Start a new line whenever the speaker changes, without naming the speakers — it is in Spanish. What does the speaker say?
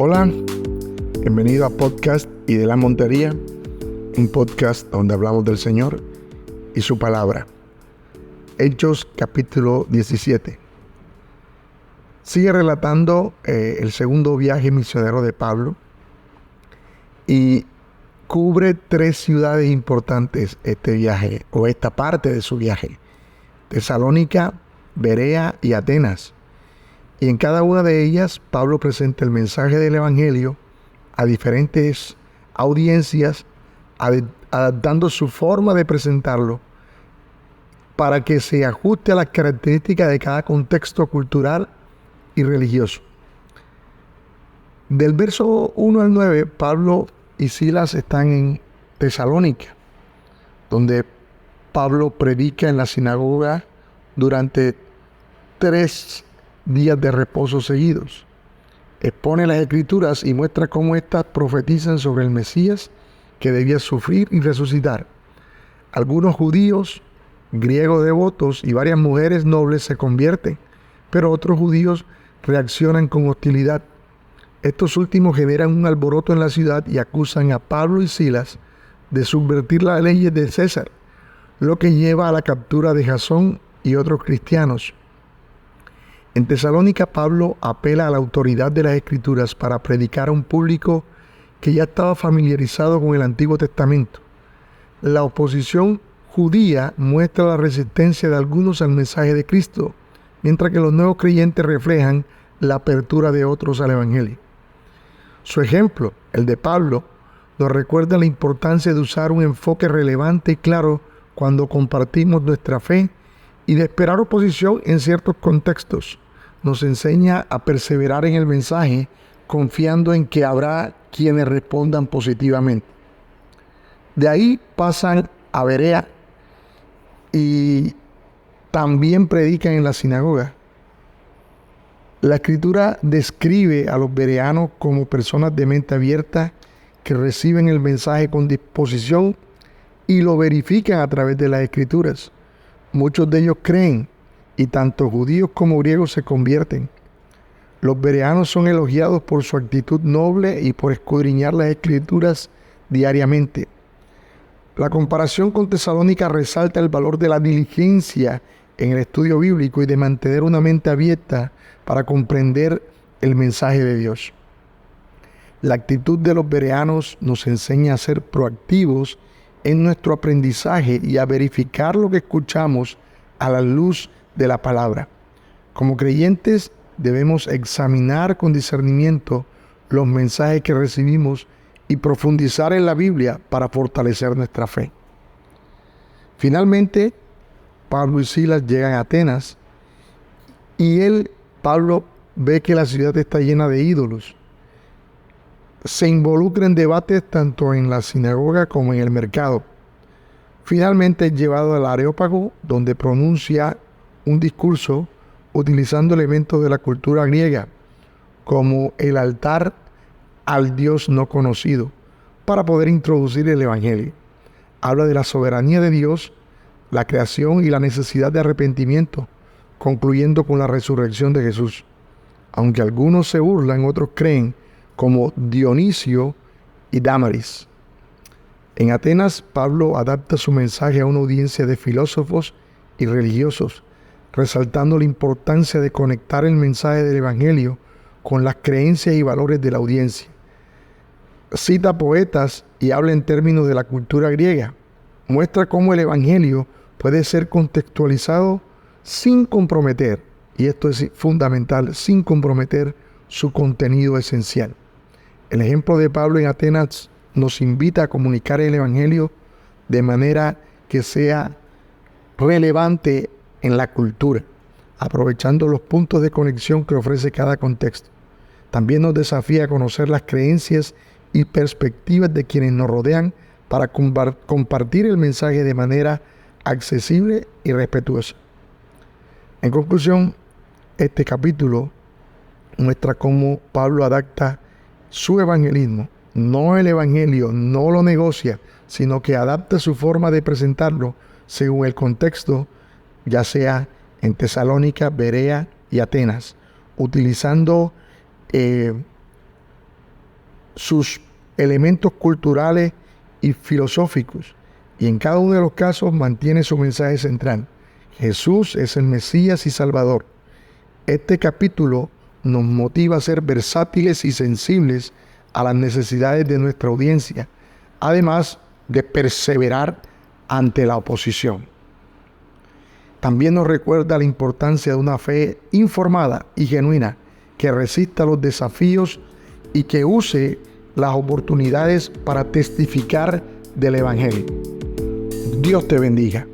Hola, bienvenido a Podcast y de la Montería, un podcast donde hablamos del Señor y su palabra. Hechos capítulo 17. Sigue relatando el segundo viaje misionero de Pablo y cubre 3 ciudades importantes este viaje o esta parte de su viaje: Tesalónica, Berea y Atenas. Y en cada una de ellas, Pablo presenta el mensaje del Evangelio a diferentes audiencias, adaptando su forma de presentarlo para que se ajuste a las características de cada contexto cultural y religioso. Del verso 1 al 9, Pablo y Silas están en Tesalónica, donde Pablo predica en la sinagoga durante 3 días de reposo seguidos. Expone las escrituras y muestra cómo éstas profetizan sobre el Mesías que debía sufrir y resucitar. Algunos judíos, griegos devotos y varias mujeres nobles se convierten, pero otros judíos reaccionan con hostilidad. Estos últimos generan un alboroto en la ciudad y acusan a Pablo y Silas de subvertir las leyes de César, lo que lleva a la captura de Jasón y otros cristianos. En Tesalónica, Pablo apela a la autoridad de las Escrituras para predicar a un público que ya estaba familiarizado con el Antiguo Testamento. La oposición judía muestra la resistencia de algunos al mensaje de Cristo, mientras que los nuevos creyentes reflejan la apertura de otros al Evangelio. Su ejemplo, el de Pablo, nos recuerda la importancia de usar un enfoque relevante y claro cuando compartimos nuestra fe y de esperar oposición en ciertos contextos. Nos enseña a perseverar en el mensaje, confiando en que habrá quienes respondan positivamente. De ahí pasan a Berea y también predican en la sinagoga. La Escritura describe a los bereanos como personas de mente abierta que reciben el mensaje con disposición y lo verifican a través de las Escrituras. Muchos de ellos creen y tanto judíos como griegos se convierten. Los bereanos son elogiados por su actitud noble y por escudriñar las Escrituras diariamente. La comparación con Tesalónica resalta el valor de la diligencia en el estudio bíblico y de mantener una mente abierta para comprender el mensaje de Dios. La actitud de los bereanos nos enseña a ser proactivos en nuestro aprendizaje y a verificar lo que escuchamos a la luz de la palabra. Como creyentes debemos examinar con discernimiento los mensajes que recibimos y profundizar en la Biblia para fortalecer nuestra fe. Finalmente, Pablo y Silas llegan a Atenas y Pablo ve que la ciudad está llena de ídolos. Se involucra en debates tanto en la sinagoga como en el mercado. Finalmente es llevado al Areópago, donde pronuncia un discurso utilizando elementos de la cultura griega, como el altar al Dios no conocido, para poder introducir el Evangelio. Habla de la soberanía de Dios, la creación y la necesidad de arrepentimiento, concluyendo con la resurrección de Jesús. Aunque algunos se burlan, otros creen, como Dionisio y Dámaris. En Atenas, Pablo adapta su mensaje a una audiencia de filósofos y religiosos, resaltando la importancia de conectar el mensaje del Evangelio con las creencias y valores de la audiencia. Cita poetas y habla en términos de la cultura griega. Muestra cómo el Evangelio puede ser contextualizado sin comprometer, y esto es fundamental, sin comprometer su contenido esencial. El ejemplo de Pablo en Atenas nos invita a comunicar el Evangelio de manera que sea relevante en la cultura, aprovechando los puntos de conexión que ofrece cada contexto. También nos desafía a conocer las creencias y perspectivas de quienes nos rodean para compartir el mensaje de manera accesible y respetuosa. En conclusión, este capítulo muestra cómo Pablo adapta su evangelismo, no el evangelio, no lo negocia, sino que adapta su forma de presentarlo según el contexto, ya sea en Tesalónica, Berea y Atenas, utilizando sus elementos culturales y filosóficos, y en cada uno de los casos mantiene su mensaje central. Jesús es el Mesías y Salvador. Este capítulo nos motiva a ser versátiles y sensibles a las necesidades de nuestra audiencia, además de perseverar ante la oposición. También nos recuerda la importancia de una fe informada y genuina que resista los desafíos y que use las oportunidades para testificar del Evangelio. Dios te bendiga.